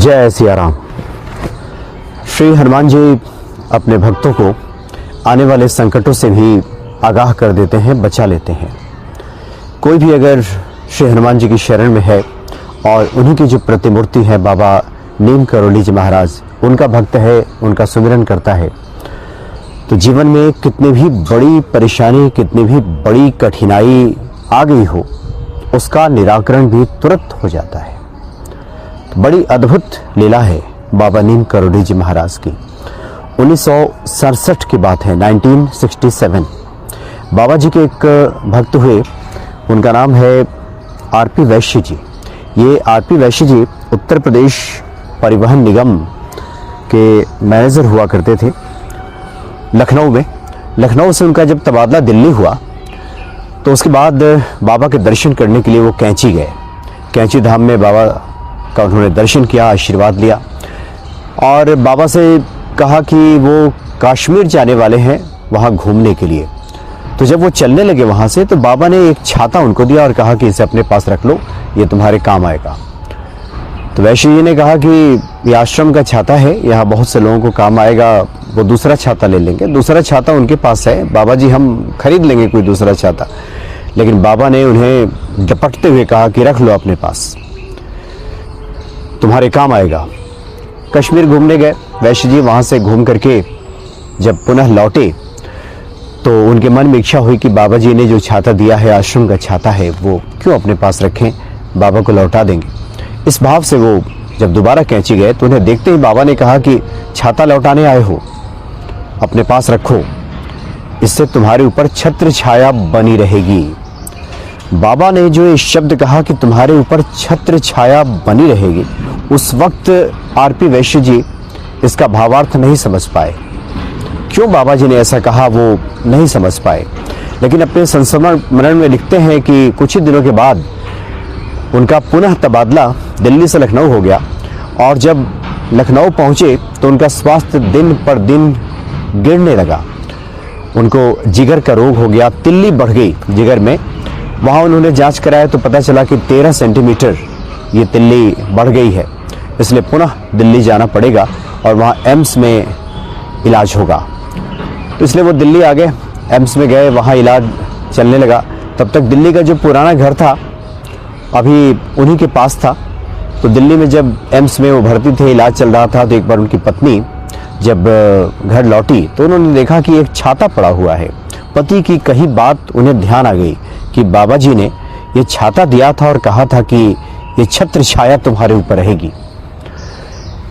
जय सिया राम। श्री हनुमान जी अपने भक्तों को आने वाले संकटों से भी आगाह कर देते हैं, बचा लेते हैं। कोई भी अगर श्री हनुमान जी की शरण में है और उन्हीं की जो प्रतिमूर्ति है बाबा नीम करोली जी महाराज, उनका भक्त है, उनका सुमिरन करता है, तो जीवन में कितनी भी बड़ी परेशानी, कितनी भी बड़ी कठिनाई आ गई हो, उसका निराकरण भी तुरंत हो जाता है। तो बड़ी अद्भुत लीला है बाबा नीम करोली जी महाराज की। 1967 की बात है, 1967। बाबा जी के एक भक्त हुए, उनका नाम है आरपी वैश्य जी। ये आरपी वैश्य जी उत्तर प्रदेश परिवहन निगम के मैनेजर हुआ करते थे लखनऊ में। लखनऊ से उनका जब तबादला दिल्ली हुआ तो उसके बाद बाबा के दर्शन करने के लिए वो कैंची गए। कैंची धाम में बाबा का उन्होंने दर्शन किया, आशीर्वाद लिया और बाबा से कहा कि वो कश्मीर जाने वाले हैं वहाँ घूमने के लिए। तो जब वो चलने लगे वहाँ से, तो बाबा ने एक छाता उनको दिया और कहा कि इसे अपने पास रख लो, ये तुम्हारे काम आएगा। तो वैश्य जी ने कहा कि ये आश्रम का छाता है, यहाँ बहुत से लोगों को काम आएगा, वो दूसरा छाता ले लेंगे। दूसरा छाता उनके पास है, बाबा जी हम खरीद लेंगे कोई दूसरा छाता। लेकिन बाबा ने उन्हें डपटते हुए कहा कि रख लो अपने पास, तुम्हारे काम आएगा। कश्मीर घूमने गए वैश्य जी। वहाँ से घूम करके जब पुनः लौटे तो उनके मन में इच्छा हुई कि बाबा जी ने जो छाता दिया है, आश्रम का छाता है, वो क्यों अपने पास रखें, बाबा को लौटा देंगे। इस भाव से वो जब दोबारा कैंची गए तो उन्हें देखते ही बाबा ने कहा कि छाता लौटाने आए हो, अपने पास रखो, इससे तुम्हारे ऊपर छत्र छाया बनी रहेगी। बाबा ने जो ये शब्द कहा कि तुम्हारे ऊपर छत्र छाया बनी रहेगी, उस वक्त आरपी वैश्य जी इसका भावार्थ नहीं समझ पाए। क्यों बाबा जी ने ऐसा कहा वो नहीं समझ पाए। लेकिन अपने संस्मरण में लिखते हैं कि कुछ ही दिनों के बाद उनका पुनः तबादला दिल्ली से लखनऊ हो गया और जब लखनऊ पहुंचे तो उनका स्वास्थ्य दिन पर दिन गिरने लगा। उनको जिगर का रोग हो गया, तिल्ली बढ़ गई जिगर में। वहाँ उन्होंने जांच कराया तो पता चला कि 13 सेंटीमीटर ये तिल्ली बढ़ गई है, इसलिए पुनः दिल्ली जाना पड़ेगा और वहाँ एम्स में इलाज होगा। तो इसलिए वो दिल्ली आ गए, एम्स में गए, वहाँ इलाज चलने लगा। तब तक दिल्ली का जो पुराना घर था अभी उन्हीं के पास था। तो दिल्ली में जब एम्स में वो भर्ती थे, इलाज चल रहा था, तो एक बार उनकी पत्नी जब घर लौटी तो उन्होंने देखा कि एक छाता पड़ा हुआ है। पति की कही बात उन्हें ध्यान आ गई कि बाबा जी ने ये छाता दिया था और कहा था कि ये छत्र छाया तुम्हारे ऊपर रहेगी।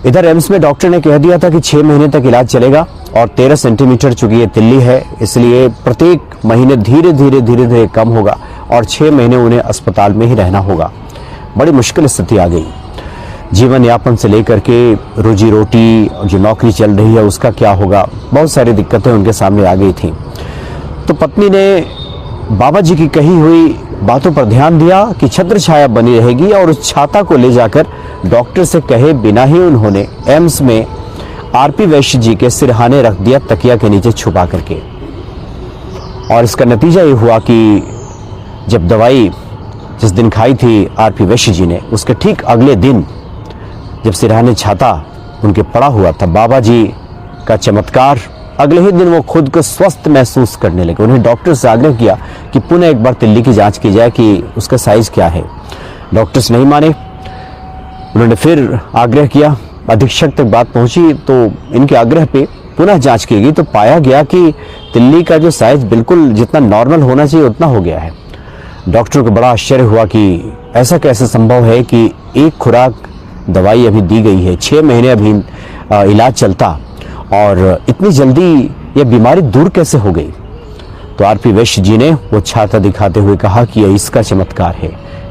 इधर एम्स में डॉक्टर ने कह दिया था कि 6 महीने तक इलाज चलेगा और 13 सेंटीमीटर चूंकि ये तिल्ली है, इसलिए प्रत्येक महीने धीरे धीरे कम होगा और 6 महीने उन्हें अस्पताल में ही रहना होगा। बड़ी मुश्किल स्थिति आ गई। जीवन यापन से लेकर के रोजी रोटी, जो नौकरी चल रही है उसका क्या होगा, बहुत सारी दिक्कतें उनके सामने आ गई थी। तो पत्नी ने बाबा जी की कही हुई बातों पर ध्यान दिया कि छत्र छाया बनी रहेगी और उस छाता को ले जाकर डॉक्टर से कहे बिना ही उन्होंने एम्स में आरपी वैश्य जी के सिरहाने रख दिया, तकिया के नीचे छुपा करके। और इसका नतीजा ये हुआ कि जब दवाई जिस दिन खाई थी आरपी वैश्य जी ने, उसके ठीक अगले दिन जब सिरहाने छाता उनके पड़ा हुआ था, बाबा जी का चमत्कार, अगले ही दिन वो खुद को स्वस्थ महसूस करने लगे। उन्हें डॉक्टर से आग्रह किया कि पुनः एक बार तिल्ली की जांच की जाए कि उसका साइज क्या है। डॉक्टर्स नहीं माने। उन्होंने फिर आग्रह किया, अधीक्षक तक बात पहुंची तो इनके आग्रह पे पुनः जांच की गई तो पाया गया कि तिल्ली का जो साइज बिल्कुल जितना नॉर्मल होना चाहिए उतना हो गया है। डॉक्टर को बड़ा आश्चर्य हुआ कि ऐसा कैसे संभव है कि एक खुराक दवाई अभी दी गई है, 6 महीने अभी इलाज चलता और इतनी जल्दी ये बीमारी दूर कैसे हो गई। तो आरपी वैश्य जी ने वो छाता दिखाते हुए कहा कि ये इसका चमत्कार है,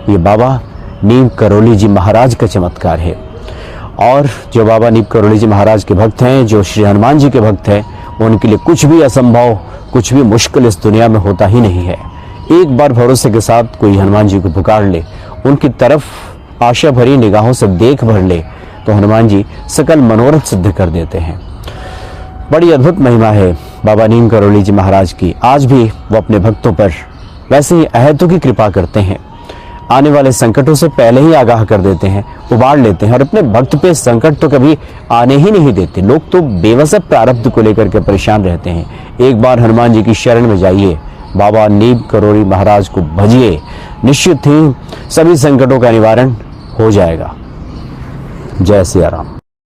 ये बाबा नीम करोली जी महाराज का चमत्कार है। और जो बाबा नीम करोली जी महाराज के भक्त हैं, जो श्री हनुमान जी के भक्त हैं, उनके लिए कुछ भी असंभव, कुछ भी मुश्किल इस दुनिया में होता ही नहीं है। एक बार भरोसे के साथ कोई हनुमान जी को पुकार ले, उनकी तरफ आशा भरी निगाहों से देख भर ले, तो हनुमान जी सकल मनोरथ सिद्ध कर देते हैं। बड़ी अद्भुत महिमा है बाबा नीम करोली जी महाराज की। आज भी वो अपने भक्तों पर वैसे ही अहेतु की कृपा करते हैं। आने वाले संकटों से पहले ही आगाह कर देते हैं, उबार लेते हैं और अपने भक्त पे संकट तो कभी आने ही नहीं देते। लोग तो बेवजह प्रारब्ध को लेकर के परेशान रहते हैं। एक बार हनुमान जी की शरण में जाइए, बाबा नीम करोड़ी महाराज को भजिए, निश्चित ही सभी संकटों का निवारण हो जाएगा। जय सिया राम।